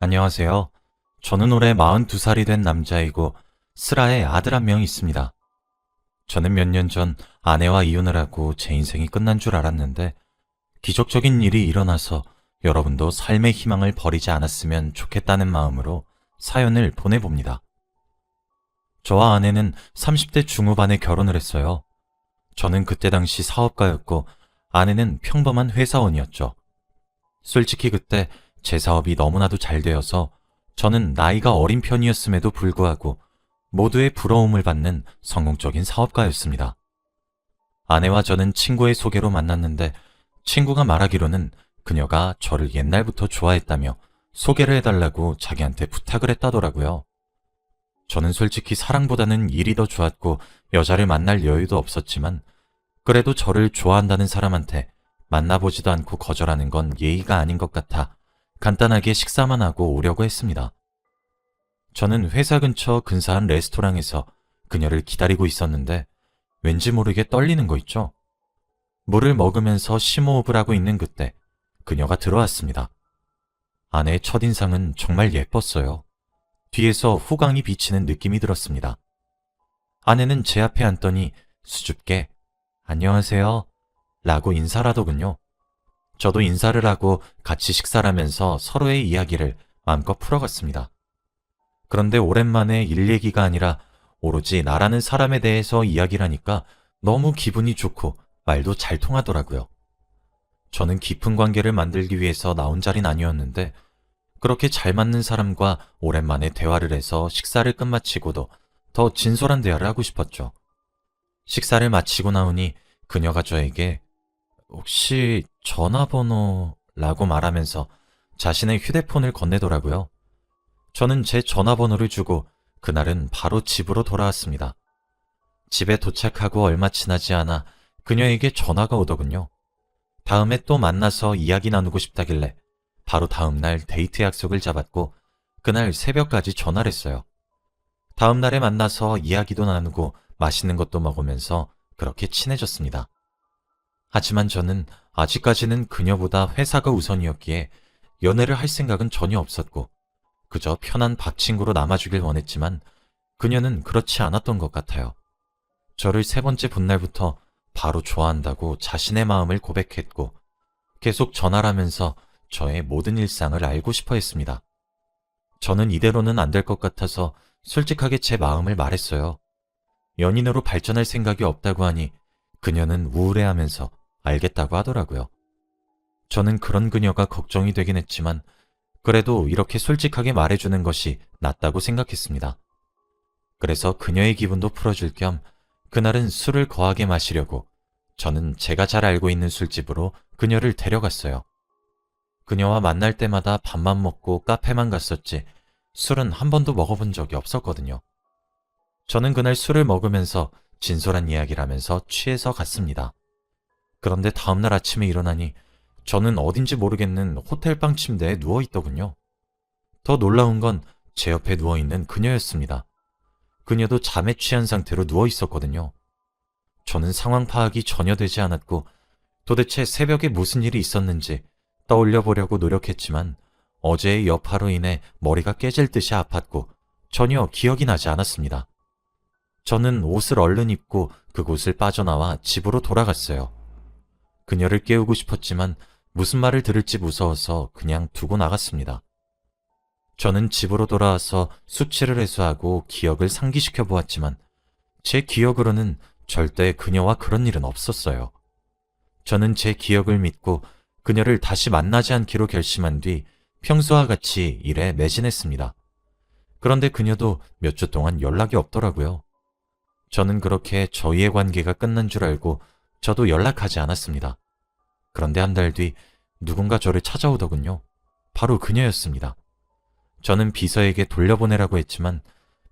안녕하세요. 저는 올해 42살이 된 남자이고 슬아의 아들 한 명 있습니다. 저는 몇 년 전 아내와 이혼을 하고 제 인생이 끝난 줄 알았는데 기적적인 일이 일어나서 여러분도 삶의 희망을 버리지 않았으면 좋겠다는 마음으로 사연을 보내봅니다. 저와 아내는 30대 중후반에 결혼을 했어요. 저는 그때 당시 사업가였고 아내는 평범한 회사원이었죠. 솔직히 그때 제 사업이 너무나도 잘 되어서 저는 나이가 어린 편이었음에도 불구하고 모두의 부러움을 받는 성공적인 사업가였습니다. 아내와 저는 친구의 소개로 만났는데 친구가 말하기로는 그녀가 저를 옛날부터 좋아했다며 소개를 해달라고 자기한테 부탁을 했다더라고요. 저는 솔직히 사랑보다는 일이 더 좋았고 여자를 만날 여유도 없었지만 그래도 저를 좋아한다는 사람한테 만나보지도 않고 거절하는 건 예의가 아닌 것 같아 간단하게 식사만 하고 오려고 했습니다. 저는 회사 근처 근사한 레스토랑에서 그녀를 기다리고 있었는데 왠지 모르게 떨리는 거 있죠? 물을 먹으면서 심호흡을 하고 있는 그때 그녀가 들어왔습니다. 아내의 첫인상은 정말 예뻤어요. 뒤에서 후광이 비치는 느낌이 들었습니다. 아내는 제 앞에 앉더니 수줍게 안녕하세요 라고 인사를 하더군요. 저도 인사를 하고 같이 식사를 하면서 서로의 이야기를 마음껏 풀어갔습니다. 그런데 오랜만에 일 얘기가 아니라 오로지 나라는 사람에 대해서 이야기를 하니까 너무 기분이 좋고 말도 잘 통하더라고요. 저는 깊은 관계를 만들기 위해서 나온 자리는 아니었는데 그렇게 잘 맞는 사람과 오랜만에 대화를 해서 식사를 끝마치고도 더 진솔한 대화를 하고 싶었죠. 식사를 마치고 나오니 그녀가 저에게 혹시 전화번호라고 말하면서 자신의 휴대폰을 건네더라고요. 저는 제 전화번호를 주고 그날은 바로 집으로 돌아왔습니다. 집에 도착하고 얼마 지나지 않아 그녀에게 전화가 오더군요. 다음에 또 만나서 이야기 나누고 싶다길래 바로 다음날 데이트 약속을 잡았고 그날 새벽까지 전화를 했어요. 다음날에 만나서 이야기도 나누고 맛있는 것도 먹으면서 그렇게 친해졌습니다. 하지만 저는 아직까지는 그녀보다 회사가 우선이었기에 연애를 할 생각은 전혀 없었고 그저 편한 밥 친구로 남아주길 원했지만 그녀는 그렇지 않았던 것 같아요. 저를 세 번째 본 날부터 바로 좋아한다고 자신의 마음을 고백했고 계속 전화를 하면서 저의 모든 일상을 알고 싶어 했습니다. 저는 이대로는 안 될 것 같아서 솔직하게 제 마음을 말했어요. 연인으로 발전할 생각이 없다고 하니 그녀는 우울해하면서 알겠다고 하더라고요. 저는 그런 그녀가 걱정이 되긴 했지만 그래도 이렇게 솔직하게 말해주는 것이 낫다고 생각했습니다. 그래서 그녀의 기분도 풀어줄 겸 그날은 술을 거하게 마시려고 저는 제가 잘 알고 있는 술집으로 그녀를 데려갔어요. 그녀와 만날 때마다 밥만 먹고 카페만 갔었지 술은 한 번도 먹어본 적이 없었거든요. 저는 그날 술을 먹으면서 진솔한 이야기를 하면서 취해서 갔습니다. 그런데 다음날 아침에 일어나니 저는 어딘지 모르겠는 호텔방 침대에 누워있더군요. 더 놀라운 건 제 옆에 누워있는 그녀였습니다. 그녀도 잠에 취한 상태로 누워있었거든요. 저는 상황 파악이 전혀 되지 않았고 도대체 새벽에 무슨 일이 있었는지 떠올려 보려고 노력했지만 어제의 여파로 인해 머리가 깨질 듯이 아팠고 전혀 기억이 나지 않았습니다. 저는 옷을 얼른 입고 그곳을 빠져나와 집으로 돌아갔어요. 그녀를 깨우고 싶었지만 무슨 말을 들을지 무서워서 그냥 두고 나갔습니다. 저는 집으로 돌아와서 수치를 해소하고 기억을 상기시켜 보았지만 제 기억으로는 절대 그녀와 그런 일은 없었어요. 저는 제 기억을 믿고 그녀를 다시 만나지 않기로 결심한 뒤 평소와 같이 일에 매진했습니다. 그런데 그녀도 몇 주 동안 연락이 없더라고요. 저는 그렇게 저희의 관계가 끝난 줄 알고 저도 연락하지 않았습니다. 그런데 한 달 뒤 누군가 저를 찾아오더군요. 바로 그녀였습니다. 저는 비서에게 돌려보내라고 했지만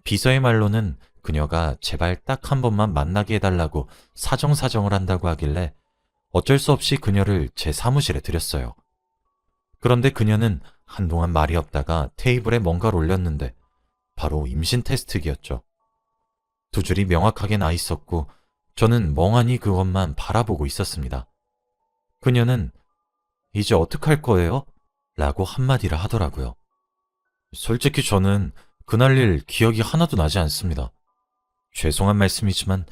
비서의 말로는 그녀가 제발 딱 한 번만 만나게 해달라고 사정사정을 한다고 하길래 어쩔 수 없이 그녀를 제 사무실에 들였어요. 그런데 그녀는 한동안 말이 없다가 테이블에 뭔가를 올렸는데 바로 임신 테스트기였죠. 두 줄이 명확하게 나 있었고 저는 멍하니 그것만 바라보고 있었습니다. 그녀는 이제 어떡할 거예요? 라고 한마디를 하더라고요. 솔직히 저는 그날 일 기억이 하나도 나지 않습니다. 죄송한 말씀이지만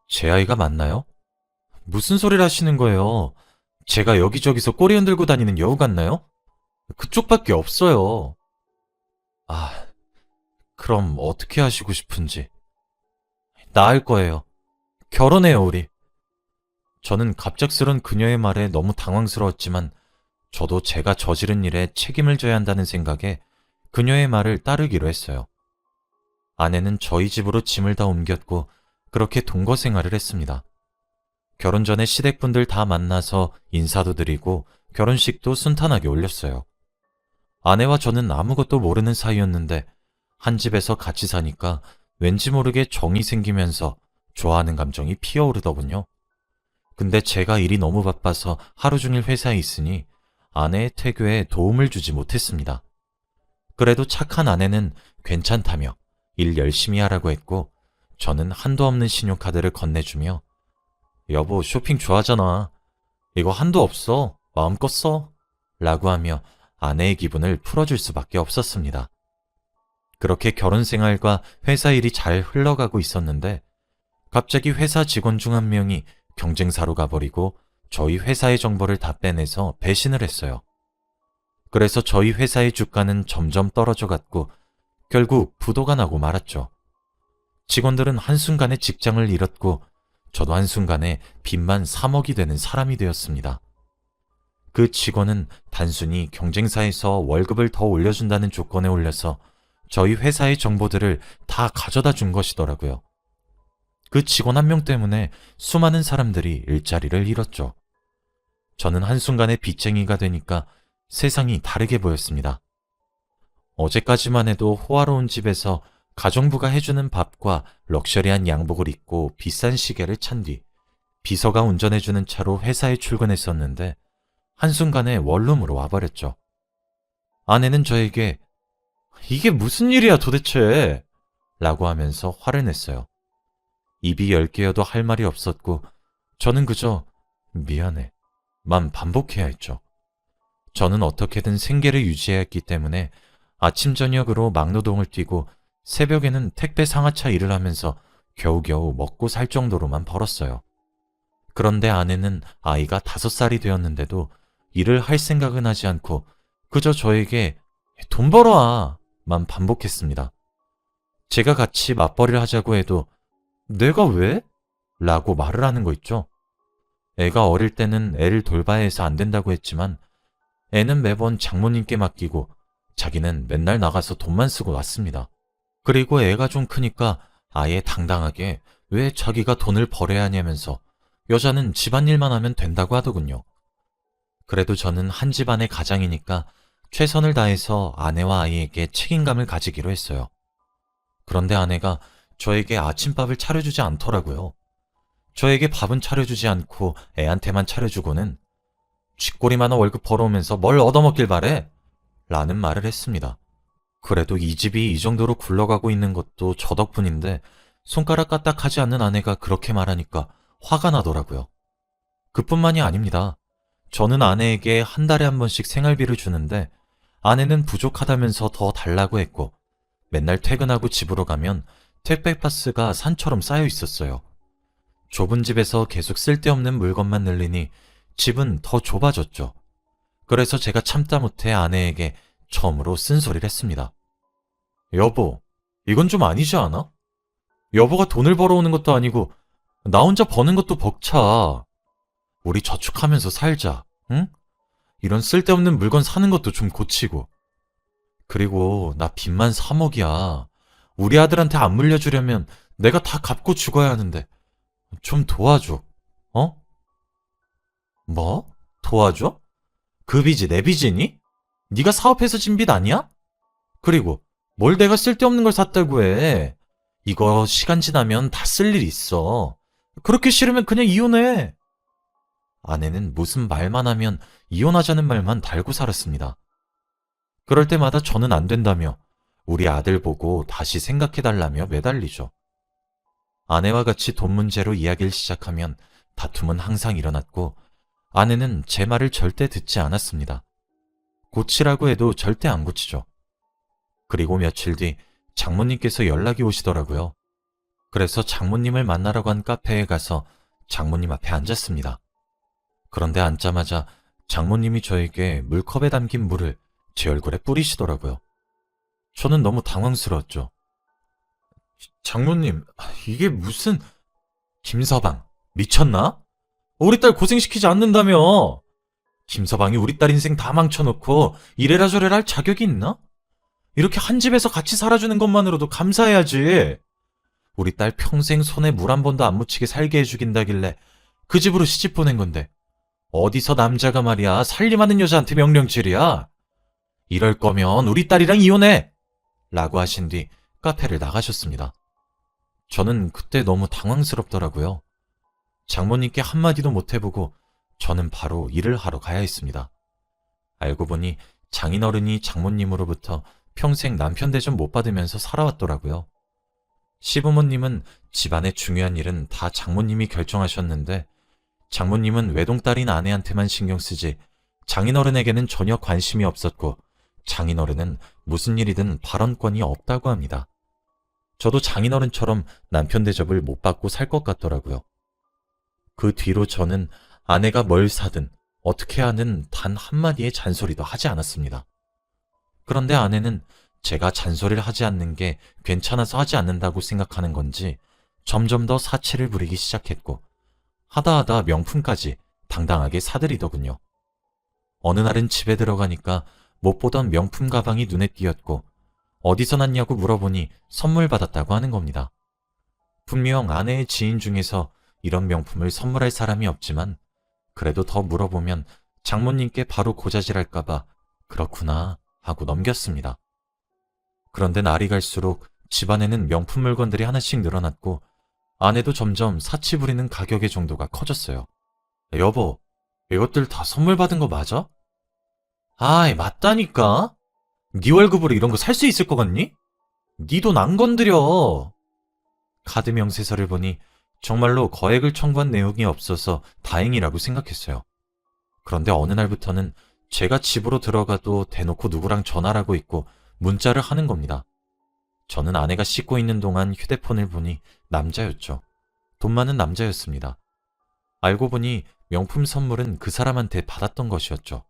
제 아이가 맞나요? 무슨 소리를 하시는 거예요? 제가 여기저기서 꼬리 흔들고 다니는 여우 같나요? 그쪽밖에 없어요. 아, 그럼 어떻게 하시고 싶은지. 나을 거예요. 결혼해요, 우리. 저는 갑작스런 그녀의 말에 너무 당황스러웠지만 저도 제가 저지른 일에 책임을 져야 한다는 생각에 그녀의 말을 따르기로 했어요. 아내는 저희 집으로 짐을 다 옮겼고 그렇게 동거 생활을 했습니다. 결혼 전에 시댁분들 다 만나서 인사도 드리고 결혼식도 순탄하게 올렸어요. 아내와 저는 아무것도 모르는 사이였는데 한 집에서 같이 사니까 왠지 모르게 정이 생기면서 좋아하는 감정이 피어오르더군요. 근데 제가 일이 너무 바빠서 하루 종일 회사에 있으니 아내의 태교에 도움을 주지 못했습니다. 그래도 착한 아내는 괜찮다며 일 열심히 하라고 했고 저는 한도 없는 신용카드를 건네주며 여보 쇼핑 좋아하잖아. 이거 한도 없어. 마음껏 써. 라고 하며 아내의 기분을 풀어줄 수밖에 없었습니다. 그렇게 결혼 생활과 회사 일이 잘 흘러가고 있었는데 갑자기 회사 직원 중 한 명이 경쟁사로 가버리고 저희 회사의 정보를 다 빼내서 배신을 했어요. 그래서 저희 회사의 주가는 점점 떨어져 갔고 결국 부도가 나고 말았죠. 직원들은 한순간에 직장을 잃었고 저도 한순간에 빚만 3억이 되는 사람이 되었습니다. 그 직원은 단순히 경쟁사에서 월급을 더 올려준다는 조건에 올려서 저희 회사의 정보들을 다 가져다 준 것이더라고요. 그 직원 한 명 때문에 수많은 사람들이 일자리를 잃었죠. 저는 한순간에 빚쟁이가 되니까 세상이 다르게 보였습니다. 어제까지만 해도 호화로운 집에서 가정부가 해주는 밥과 럭셔리한 양복을 입고 비싼 시계를 찬 뒤 비서가 운전해주는 차로 회사에 출근했었는데 한순간에 원룸으로 와버렸죠. 아내는 저에게 이게 무슨 일이야 도대체? 라고 하면서 화를 냈어요. 입이 10개여도 할 말이 없었고 저는 그저 미안해 만 반복해야 했죠. 저는 어떻게든 생계를 유지해야 했기 때문에 아침 저녁으로 막노동을 뛰고 새벽에는 택배 상하차 일을 하면서 겨우겨우 먹고 살 정도로만 벌었어요. 그런데 아내는 아이가 5살이 되었는데도 일을 할 생각은 하지 않고 그저 저에게 돈 벌어와만 반복했습니다. 제가 같이 맞벌이를 하자고 해도 내가 왜? 라고 말을 하는 거 있죠. 애가 어릴 때는 애를 돌봐야 해서 안 된다고 했지만 애는 매번 장모님께 맡기고 자기는 맨날 나가서 돈만 쓰고 왔습니다. 그리고 애가 좀 크니까 아예 당당하게 왜 자기가 돈을 벌어야 하냐면서 여자는 집안일만 하면 된다고 하더군요. 그래도 저는 한 집안의 가장이니까 최선을 다해서 아내와 아이에게 책임감을 가지기로 했어요. 그런데 아내가 저에게 아침밥을 차려주지 않더라고요. 저에게 밥은 차려주지 않고 애한테만 차려주고는 쥐꼬리만한 월급 벌어오면서 뭘 얻어먹길 바래? 라는 말을 했습니다. 그래도 이 집이 이 정도로 굴러가고 있는 것도 저 덕분인데 손가락 까딱하지 않는 아내가 그렇게 말하니까 화가 나더라고요. 그뿐만이 아닙니다. 저는 아내에게 한 달에 한 번씩 생활비를 주는데 아내는 부족하다면서 더 달라고 했고 맨날 퇴근하고 집으로 가면 택배 박스가 산처럼 쌓여 있었어요. 좁은 집에서 계속 쓸데없는 물건만 늘리니 집은 더 좁아졌죠. 그래서 제가 참다 못해 아내에게 처음으로 쓴소리를 했습니다. 여보, 이건 좀 아니지 않아? 여보가 돈을 벌어오는 것도 아니고 나 혼자 버는 것도 벅차. 우리 저축하면서 살자, 응? 이런 쓸데없는 물건 사는 것도 좀 고치고. 그리고 나 빚만 3억이야. 우리 아들한테 안 물려주려면 내가 다 갚고 죽어야 하는데 좀 도와줘, 어? 뭐? 도와줘? 그 빚이 내 빚이니? 네가 사업해서 진 빚 아니야? 그리고 뭘 내가 쓸데없는 걸 샀다고 해. 이거 시간 지나면 다 쓸 일 있어. 그렇게 싫으면 그냥 이혼해. 아내는 무슨 말만 하면 이혼하자는 말만 달고 살았습니다. 그럴 때마다 저는 안 된다며 우리 아들 보고 다시 생각해달라며 매달리죠. 아내와 같이 돈 문제로 이야기를 시작하면 다툼은 항상 일어났고 아내는 제 말을 절대 듣지 않았습니다. 고치라고 해도 절대 안 고치죠. 그리고 며칠 뒤 장모님께서 연락이 오시더라고요. 그래서 장모님을 만나러 간 카페에 가서 장모님 앞에 앉았습니다. 그런데 앉자마자 장모님이 저에게 물컵에 담긴 물을 제 얼굴에 뿌리시더라고요. 저는 너무 당황스러웠죠. 장모님, 이게 무슨... 김서방, 미쳤나? 우리 딸 고생시키지 않는다며! 김서방이 우리 딸 인생 다 망쳐놓고 이래라 저래라 할 자격이 있나? 이렇게 한 집에서 같이 살아주는 것만으로도 감사해야지. 우리 딸 평생 손에 물 한 번도 안 묻히게 살게 해주긴다길래 그 집으로 시집 보낸 건데 어디서 남자가 말이야 살림하는 여자한테 명령질이야. 이럴 거면 우리 딸이랑 이혼해! 라고 하신 뒤 카페를 나가셨습니다. 저는 그때 너무 당황스럽더라고요. 장모님께 한마디도 못 해보고 저는 바로 일을 하러 가야 했습니다. 알고 보니 장인어른이 장모님으로부터 평생 남편 대접 못 받으면서 살아왔더라고요. 시부모님은 집안의 중요한 일은 다 장모님이 결정하셨는데 장모님은 외동딸인 아내한테만 신경 쓰지 장인어른에게는 전혀 관심이 없었고 장인어른은 무슨 일이든 발언권이 없다고 합니다. 저도 장인어른처럼 남편 대접을 못 받고 살 것 같더라고요. 그 뒤로 저는 아내가 뭘 사든 어떻게 하는 단 한마디의 잔소리도 하지 않았습니다. 그런데 아내는 제가 잔소리를 하지 않는 게 괜찮아서 하지 않는다고 생각하는 건지 점점 더 사치를 부리기 시작했고 하다 명품까지 당당하게 사들이더군요. 어느 날은 집에 들어가니까 못 보던 명품 가방이 눈에 띄었고 어디서 났냐고 물어보니 선물 받았다고 하는 겁니다. 분명 아내의 지인 중에서 이런 명품을 선물할 사람이 없지만 그래도 더 물어보면 장모님께 바로 고자질할까봐 그렇구나 하고 넘겼습니다. 그런데 날이 갈수록 집안에는 명품 물건들이 하나씩 늘어났고 아내도 점점 사치 부리는 가격의 정도가 커졌어요. 여보, 이것들 다 선물 받은 거 맞아? 아이, 맞다니까? 네 월급으로 이런 거 살 수 있을 것 같니? 네 돈 안 건드려. 카드 명세서를 보니 정말로 거액을 청구한 내용이 없어서 다행이라고 생각했어요. 그런데 어느 날부터는 제가 집으로 들어가도 대놓고 누구랑 전화를 하고 있고 문자를 하는 겁니다. 저는 아내가 씻고 있는 동안 휴대폰을 보니 남자였죠. 돈 많은 남자였습니다. 알고 보니 명품 선물은 그 사람한테 받았던 것이었죠.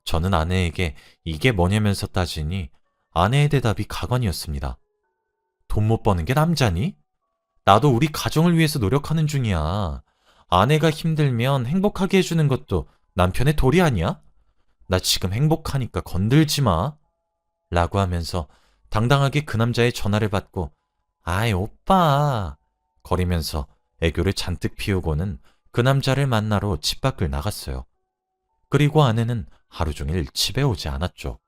저는 아내에게 이게 뭐냐면서 따지니 아내의 대답이 가관이었습니다. 돈 못 버는 게 남자니? 나도 우리 가정을 위해서 노력하는 중이야. 아내가 힘들면 행복하게 해주는 것도 남편의 도리 아니야? 나 지금 행복하니까 건들지 마. 라고 하면서 당당하게 그 남자의 전화를 받고 아이 오빠 거리면서 애교를 잔뜩 피우고는 그 남자를 만나러 집 밖을 나갔어요. 그리고 아내는 하루 종일 집에 오지 않았죠.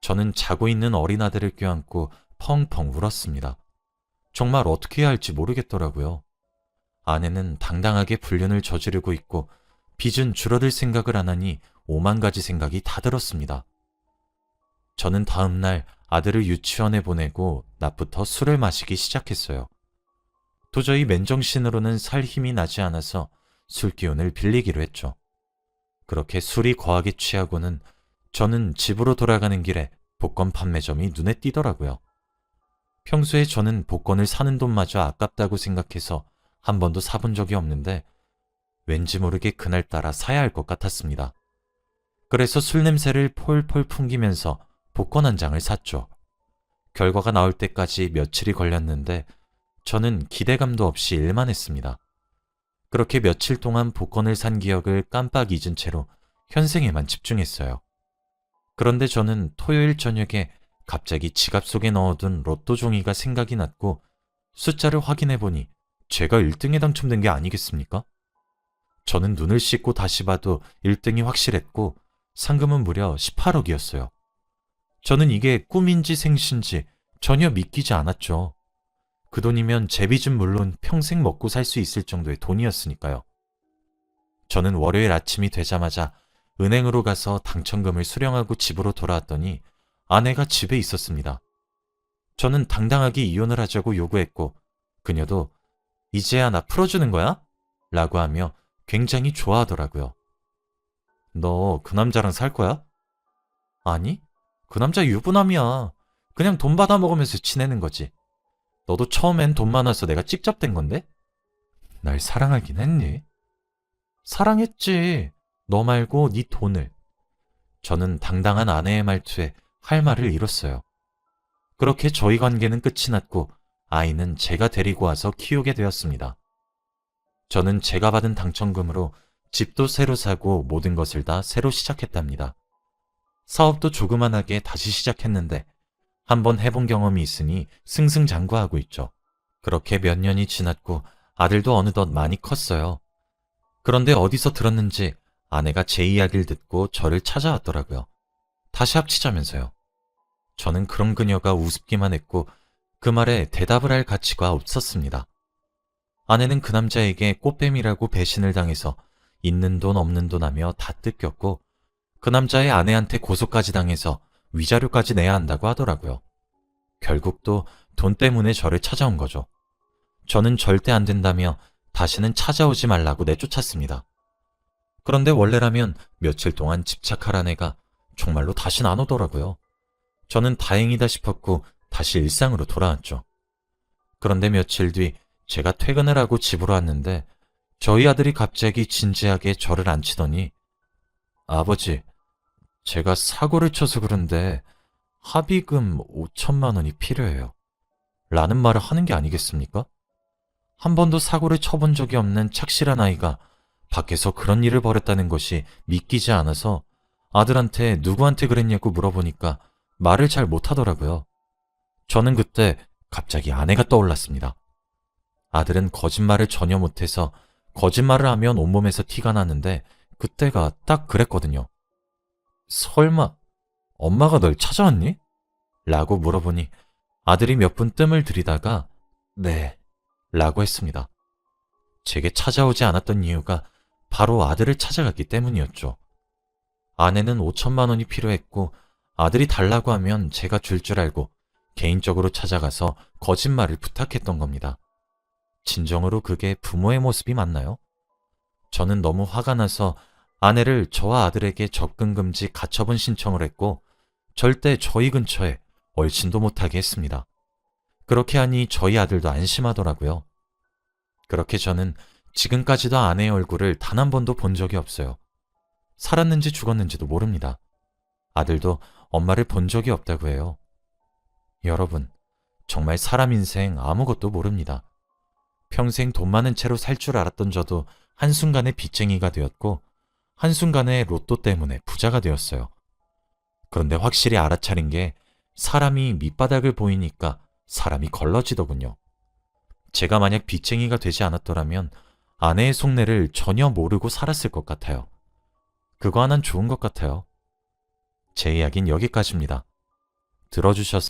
저는 자고 있는 어린 아들을 껴안고 펑펑 울었습니다. 정말 어떻게 해야 할지 모르겠더라고요. 아내는 당당하게 불륜을 저지르고 있고 빚은 줄어들 생각을 안 하니 오만 가지 생각이 다 들었습니다. 저는 다음 날 아들을 유치원에 보내고 낮부터 술을 마시기 시작했어요. 도저히 맨정신으로는 살 힘이 나지 않아서 술 기운을 빌리기로 했죠. 그렇게 술이 거하게 취하고는 저는 집으로 돌아가는 길에 복권 판매점이 눈에 띄더라고요. 평소에 저는 복권을 사는 돈마저 아깝다고 생각해서 한 번도 사본 적이 없는데 왠지 모르게 그날따라 사야 할 것 같았습니다. 그래서 술 냄새를 폴폴 풍기면서 복권 한 장을 샀죠. 결과가 나올 때까지 며칠이 걸렸는데 저는 기대감도 없이 일만 했습니다. 그렇게 며칠 동안 복권을 산 기억을 깜빡 잊은 채로 현생에만 집중했어요. 그런데 저는 토요일 저녁에 갑자기 지갑 속에 넣어둔 로또 종이가 생각이 났고 숫자를 확인해보니 제가 1등에 당첨된 게 아니겠습니까? 저는 눈을 씻고 다시 봐도 1등이 확실했고 상금은 무려 18억이었어요. 저는 이게 꿈인지 생신지 전혀 믿기지 않았죠. 그 돈이면 제 빚은 물론 평생 먹고 살 수 있을 정도의 돈이었으니까요. 저는 월요일 아침이 되자마자 은행으로 가서 당첨금을 수령하고 집으로 돌아왔더니 아내가 집에 있었습니다. 저는 당당하게 이혼을 하자고 요구했고 그녀도 이제야 나 풀어주는 거야? 라고 하며 굉장히 좋아하더라고요. 너 그 남자랑 살 거야? 아니, 그 남자 유부남이야. 그냥 돈 받아 먹으면서 지내는 거지. 너도 처음엔 돈 많아서 내가 찍잡된 건데? 날 사랑하긴 했니? 사랑했지. 너 말고 네 돈을. 저는 당당한 아내의 말투에 할 말을 잃었어요. 그렇게 저희 관계는 끝이 났고 아이는 제가 데리고 와서 키우게 되었습니다. 저는 제가 받은 당첨금으로 집도 새로 사고 모든 것을 다 새로 시작했답니다. 사업도 조그만하게 다시 시작했는데 한번 해본 경험이 있으니 승승장구하고 있죠. 그렇게 몇 년이 지났고 아들도 어느덧 많이 컸어요. 그런데 어디서 들었는지 아내가 제 이야기를 듣고 저를 찾아왔더라고요. 다시 합치자면서요. 저는 그런 그녀가 우습기만 했고 그 말에 대답을 할 가치가 없었습니다. 아내는 그 남자에게 꽃뱀이라고 배신을 당해서 있는 돈 없는 돈 하며 다 뜯겼고 그 남자의 아내한테 고소까지 당해서 위자료까지 내야 한다고 하더라고요. 결국 또 돈 때문에 저를 찾아온 거죠. 저는 절대 안 된다며 다시는 찾아오지 말라고 내쫓았습니다. 그런데 원래라면 며칠 동안 집착할 아내가 정말로 다시는 안 오더라고요. 저는 다행이다 싶었고 다시 일상으로 돌아왔죠. 그런데 며칠 뒤 제가 퇴근을 하고 집으로 왔는데 저희 아들이 갑자기 진지하게 저를 앉히더니 아버지, 제가 사고를 쳐서 그런데 합의금 5천만 원이 필요해요. 라는 말을 하는 게 아니겠습니까? 한 번도 사고를 쳐본 적이 없는 착실한 아이가 밖에서 그런 일을 벌였다는 것이 믿기지 않아서 아들한테 누구한테 그랬냐고 물어보니까 말을 잘 못하더라고요. 저는 그때 갑자기 아내가 떠올랐습니다. 아들은 거짓말을 전혀 못해서 거짓말을 하면 온몸에서 티가 나는데 그때가 딱 그랬거든요. 설마 엄마가 널 찾아왔니? 라고 물어보니 아들이 몇 분 뜸을 들이다가 네 라고 했습니다. 제게 찾아오지 않았던 이유가 바로 아들을 찾아갔기 때문이었죠. 아내는 5천만 원이 필요했고 아들이 달라고 하면 제가 줄 줄 알고 개인적으로 찾아가서 거짓말을 부탁했던 겁니다. 진정으로 그게 부모의 모습이 맞나요? 저는 너무 화가 나서 아내를 저와 아들에게 접근 금지 가처분 신청을 했고 절대 저희 근처에 얼씬도 못하게 했습니다. 그렇게 하니 저희 아들도 안심하더라고요. 그렇게 저는 지금까지도 아내의 얼굴을 단 한 번도 본 적이 없어요. 살았는지 죽었는지도 모릅니다. 아들도 엄마를 본 적이 없다고 해요. 여러분, 정말 사람 인생 아무것도 모릅니다. 평생 돈 많은 채로 살 줄 알았던 저도 한순간에 빚쟁이가 되었고 한순간에 로또 때문에 부자가 되었어요. 그런데 확실히 알아차린 게 사람이 밑바닥을 보이니까 사람이 걸러지더군요. 제가 만약 빚쟁이가 되지 않았더라면 아내의 속내를 전혀 모르고 살았을 것 같아요. 그거 하나는 좋은 것 같아요. 제 이야기는 여기까지입니다. 들어주셔서